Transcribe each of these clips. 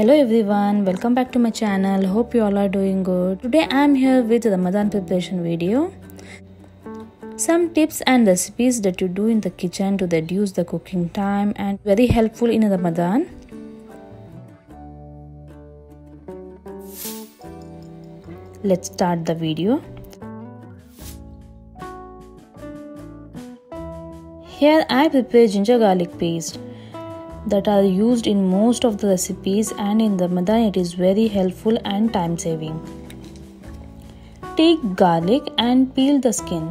Hello everyone, welcome back to my channel. Hope you all are doing good. Today I am here with Ramadan preparation video. Some tips and recipes that you do in the kitchen to reduce the cooking time and very helpful in Ramadan. Let's start the video. Here I prepare ginger garlic paste that are used in most of the recipes, and in Ramadan it is very helpful and time saving. Take garlic and peel the skin.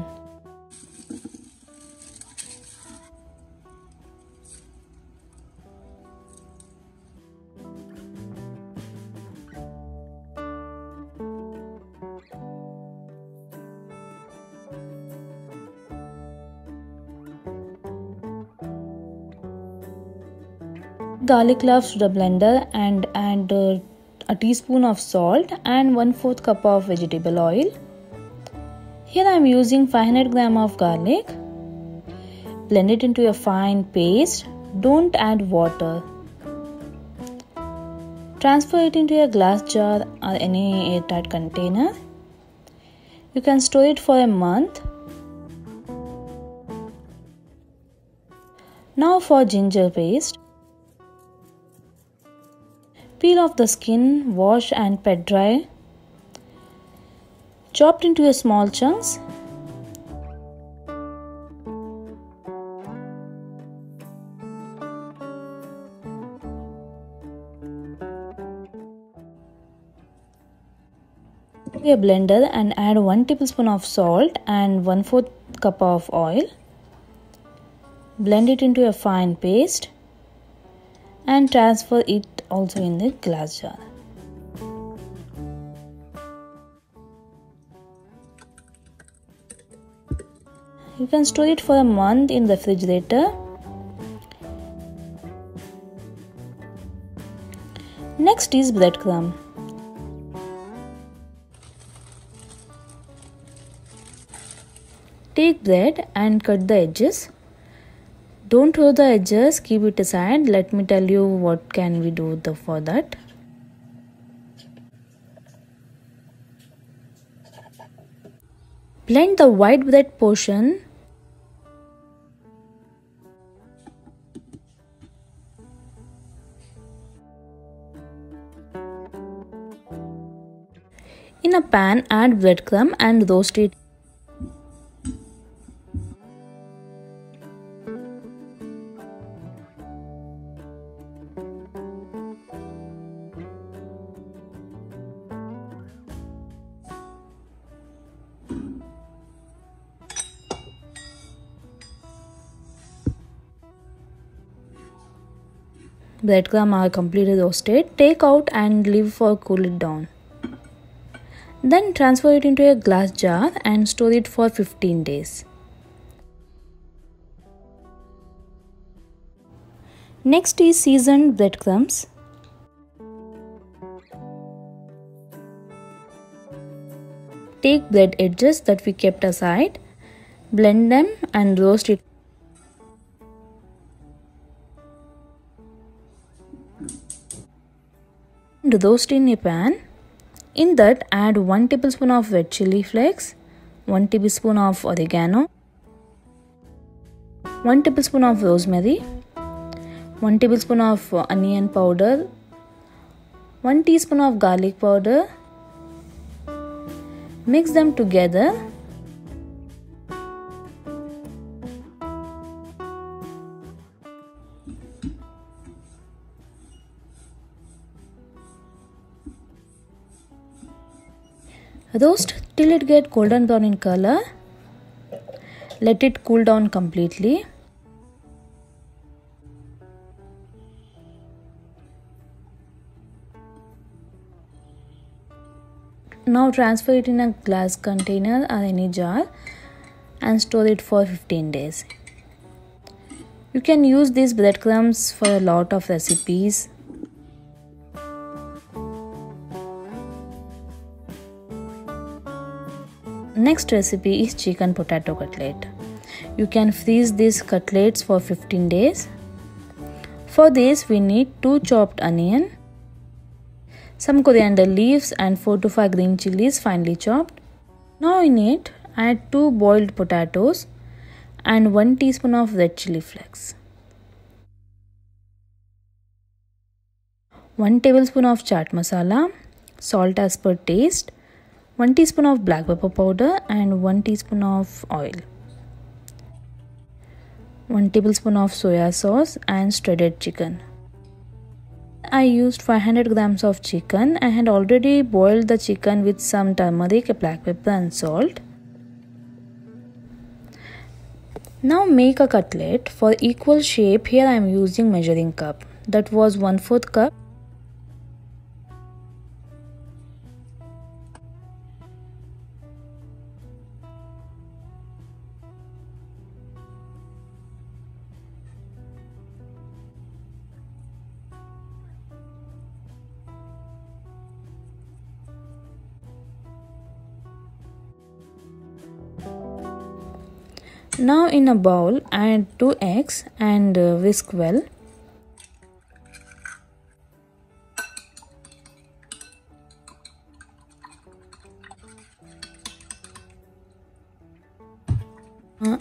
Garlic cloves to the blender and add a teaspoon of salt and 1/4 cup of vegetable oil. Here I am using 500 gram of garlic. Blend it into a fine paste. Don't add water. Transfer it into a glass jar or any airtight container. You can store it for a month. Now for ginger paste. Peel off the skin, wash and pat dry. Chopped into small chunks. Take a blender and add 1 tablespoon of salt and 1/4 cup of oil. Blend it into a fine paste and transfer it also in the glass jar. You can store it for a month in the refrigerator. Next is breadcrumb. Take bread and cut the edges. Don't throw the edges, keep it aside. Let me tell you what can we do for that. Blend the white bread portion in a pan. Add breadcrumb and roast it. Breadcrumbs are completely roasted. Take out and leave for cool it down. Then transfer it into a glass jar and store it for 15 days. Next is seasoned breadcrumbs. Take bread edges that we kept aside. Blend them and roast it. Roast in a pan. In that add 1 tablespoon of red chili flakes, 1 tablespoon of oregano, 1 tablespoon of rosemary, 1 tablespoon of onion powder, 1 teaspoon of garlic powder. Mix them together. Roast till it gets golden brown in color. Let it cool down completely. Now transfer it in a glass container or any jar and store it for 15 days. You can use these breadcrumbs for a lot of recipes. Next recipe is chicken potato cutlet. You can freeze these cutlets for 15 days. For this we need 2 chopped onion, some coriander leaves and 4 to 5 green chilies finely chopped. Now in it, add 2 boiled potatoes and 1 teaspoon of red chili flakes, 1 tablespoon of chaat masala, salt as per taste, 1 teaspoon of black pepper powder and 1 teaspoon of oil, 1 tablespoon of soya sauce and shredded chicken. I used 500 grams of chicken. I had already boiled the chicken with some turmeric, black pepper and salt. Now make a cutlet. For equal shape, here I am using measuring cup. That was 1/4 cup. Now in a bowl, add 2 eggs and whisk well.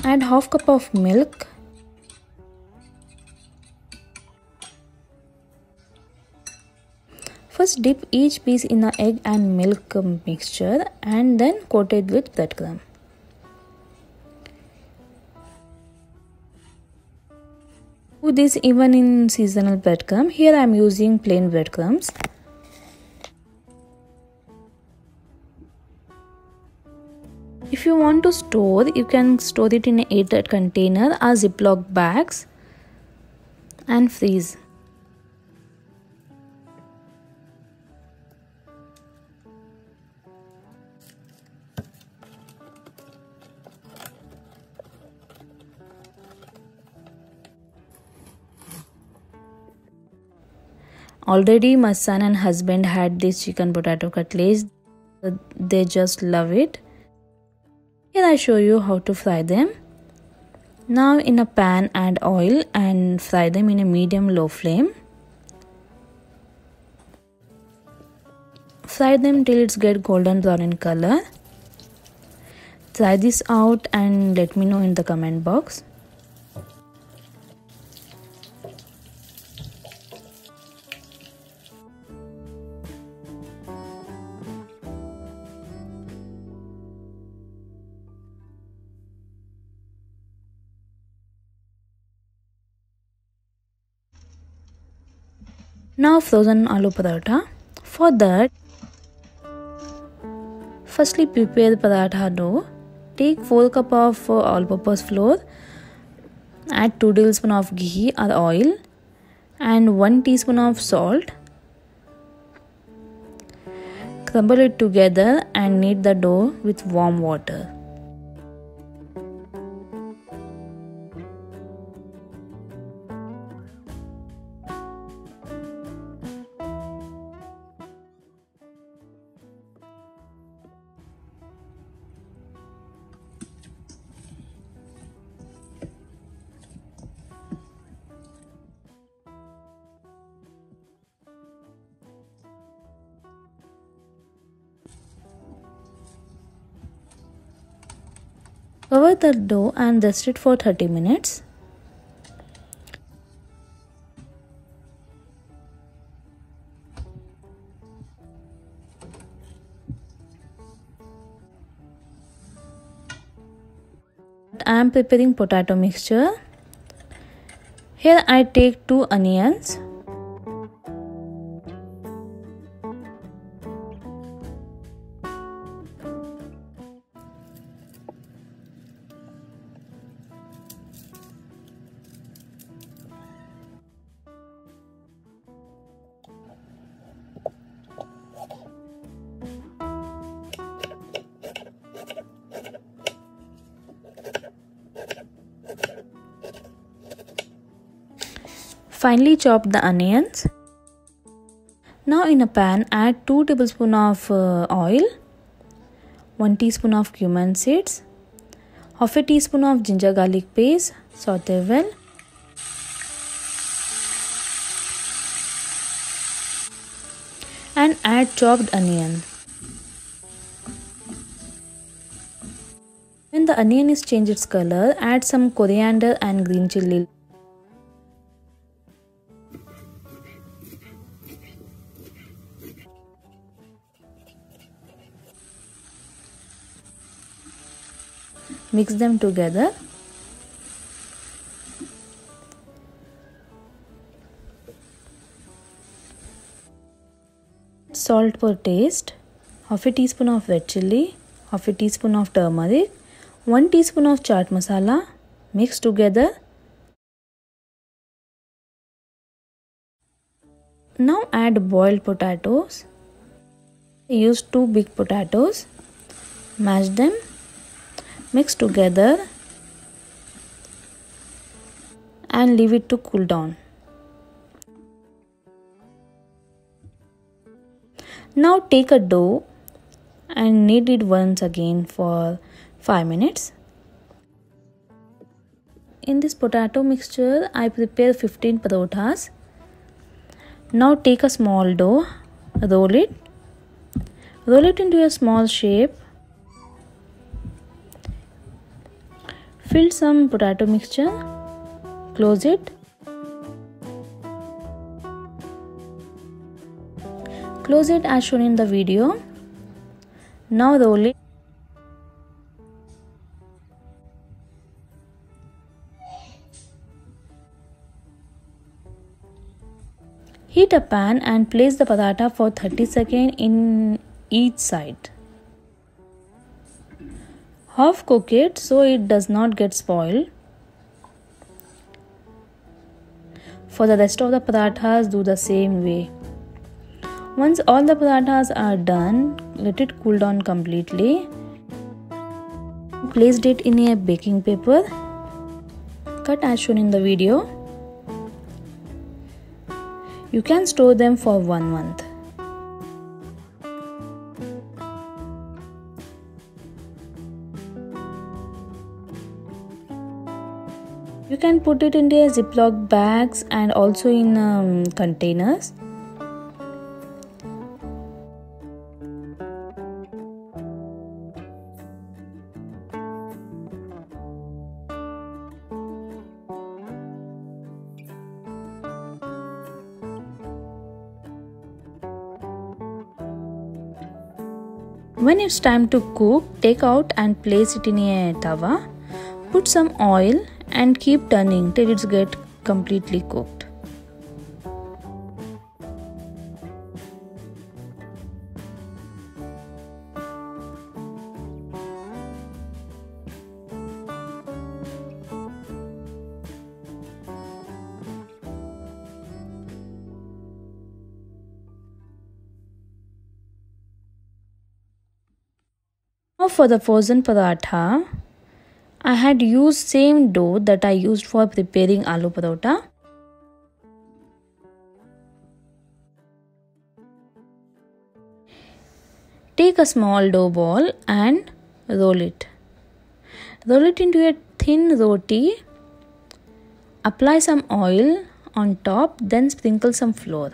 Add half cup of milk. First dip each piece in a egg and milk mixture and then coat it with breadcrumb. Do this even in seasonal breadcrumb. Here I am using plain breadcrumbs. If you want to store, you can store it in an airtight container or Ziploc bags and freeze. Already my son and husband had this chicken potato cutlets. They just love it. Here I show you how to fry them. Now in a pan add oil and fry them in a medium-low flame. Fry them till it's get golden brown in color. Try this out and let me know in the comment box. Now frozen aloo paratha. For that, firstly prepare paratha dough. Take 4 cup of all-purpose flour. Add 2 tablespoons of ghee or oil and 1 teaspoon of salt. Crumble it together and knead the dough with warm water. Cover the dough and rest it for 30 minutes. I am preparing potato mixture. Here I take 2 onions, finely chop the onions. Now in a pan add 2 tablespoons of oil, 1 teaspoon of cumin seeds, half a teaspoon of ginger garlic paste, saute well. and add chopped onion. When the onion is changed its color, add some coriander and green chilli. Mix them together. Salt per taste, half a teaspoon of red chilli, half a teaspoon of turmeric, 1 teaspoon of chaat masala. Mix together. Now add boiled potatoes. I used 2 big potatoes. Mash them. Mix together and leave it to cool down. Now take a dough and knead it once again for 5 minutes. In this potato mixture, I prepare 15 parothas. Now take a small dough, roll it into a small shape. Fill some potato mixture, close it. Close it as shown in the video. Now roll it. Heat a pan and place the paratha for 30 seconds in each side. Half cook it so it does not get spoiled. For the rest of the parathas, do the same way. Once all the parathas are done, let it cool down completely. Place it in a baking paper. Cut as shown in the video. You can store them for 1 month. You can put it in the Ziploc bags and also in containers. When it's time to cook, take out and place it in a tawa. Put some oil and keep turning till it gets completely cooked. Now for the frozen paratha, I had used same dough that I used for preparing aloo parotha. Take a small dough ball and roll it. Roll it into a thin roti. Apply some oil on top, then sprinkle some flour.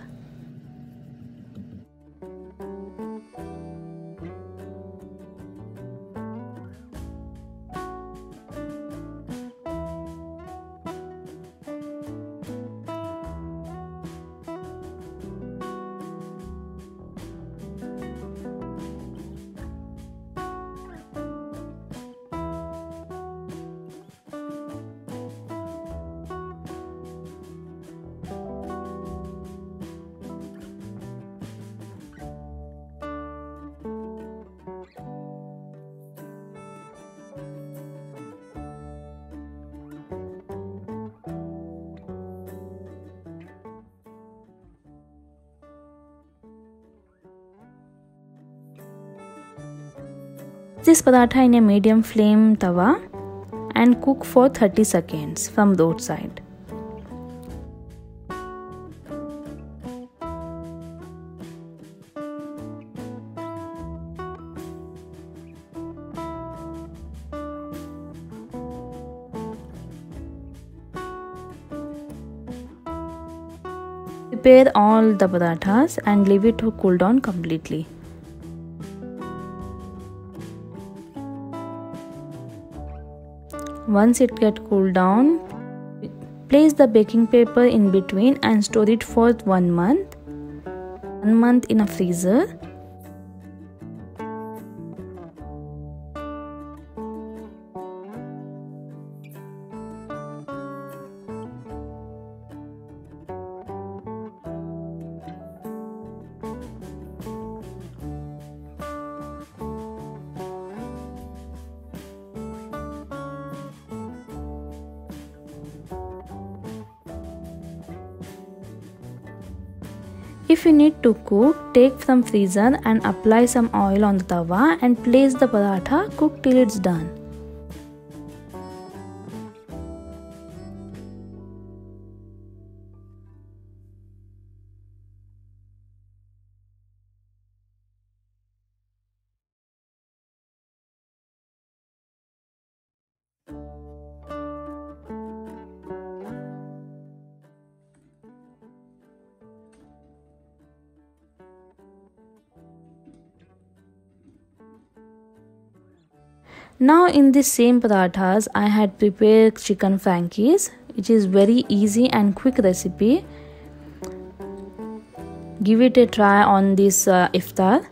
This paratha in a medium flame tawa and cook for 30 seconds from both sides. Prepare all the parathas and leave it to cool down completely. Once it gets cooled down, place the baking paper in between and store it for 1 month. 1 month in a freezer. If you need to cook, take from freezer and apply some oil on the tawa and place the paratha, cook till it's done. Now in this same parathas, I had prepared chicken frankies, which is very easy and quick recipe. Give it a try on this iftar.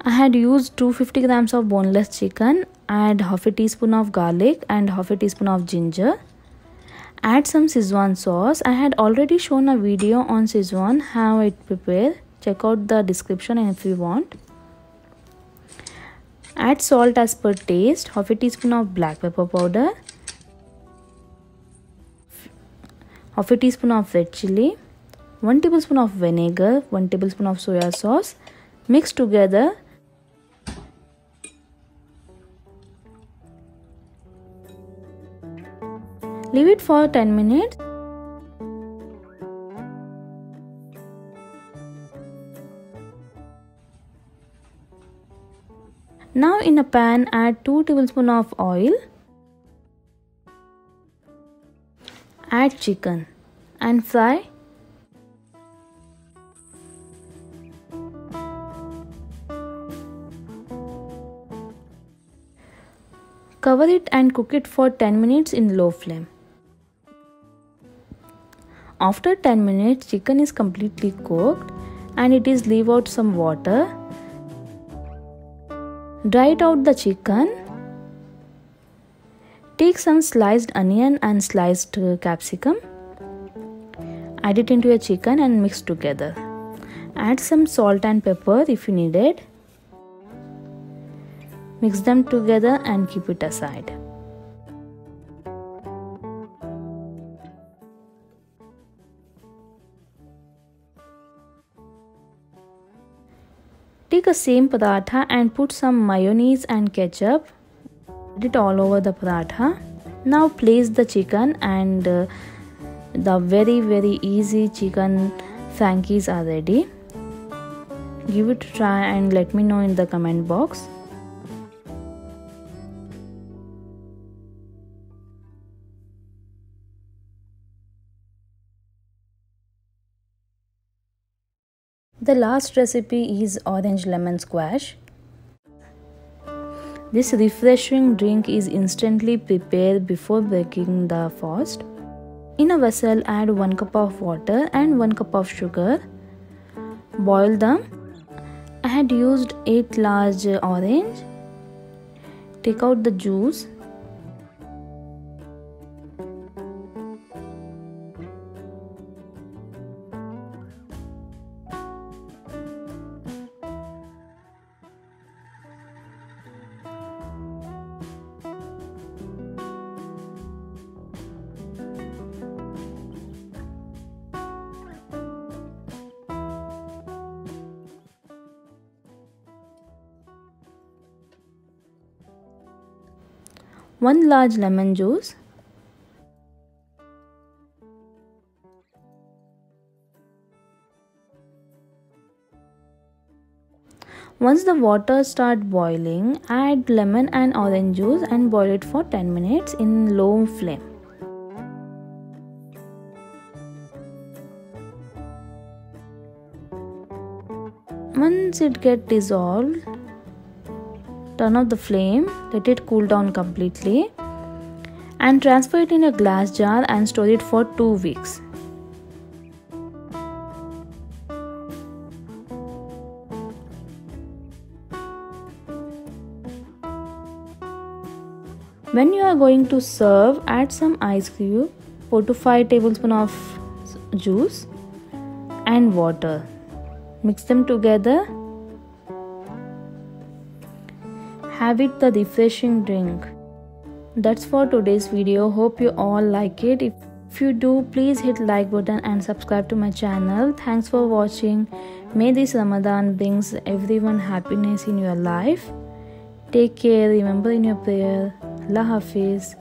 I had used 250 grams of boneless chicken, add half a teaspoon of garlic and half a teaspoon of ginger. Add some Szechuan sauce. I had already shown a video on Szechuan how it prepared. Check out the description if you want. Add salt as per taste, half a teaspoon of black pepper powder, half a teaspoon of red chili, 1 tablespoon of vinegar, 1 tablespoon of soya sauce. Mix together. Leave it for 10 minutes. Now in a pan, add 2 tablespoons of oil. Add chicken and fry. Cover it and cook it for 10 minutes in low flame. After 10 minutes, chicken is completely cooked and it is leave out some water. Dry it out the chicken. Take some sliced onion and sliced capsicum. Add it into a chicken and mix together. Add some salt and pepper if you need it. Mix them together and keep it aside. Take a same paratha and put some mayonnaise and ketchup. Put it all over the paratha. Now place the chicken and the very easy chicken frankies are ready. Give it a try and let me know in the comment box. The last recipe is orange lemon squash. This refreshing drink is instantly prepared before breaking the fast. In a vessel, add 1 cup of water and 1 cup of sugar. Boil them. I had used 8 large orange. Take out the juice. One large lemon juice. Once the water starts boiling, add lemon and orange juice and boil it for 10 minutes in low flame. Once it gets dissolved, turn off the flame, let it cool down completely, and transfer it in a glass jar and store it for 2 weeks. When you are going to serve, add some ice cube, 4 to 5 tablespoons of juice and water. Mix them together. Have it the refreshing drink. That's for today's video. Hope you all like it. If you do, please hit like button and subscribe to my channel. Thanks for watching. May this Ramadan brings everyone happiness in your life. Take care. Remember in your prayer. Allah Hafiz.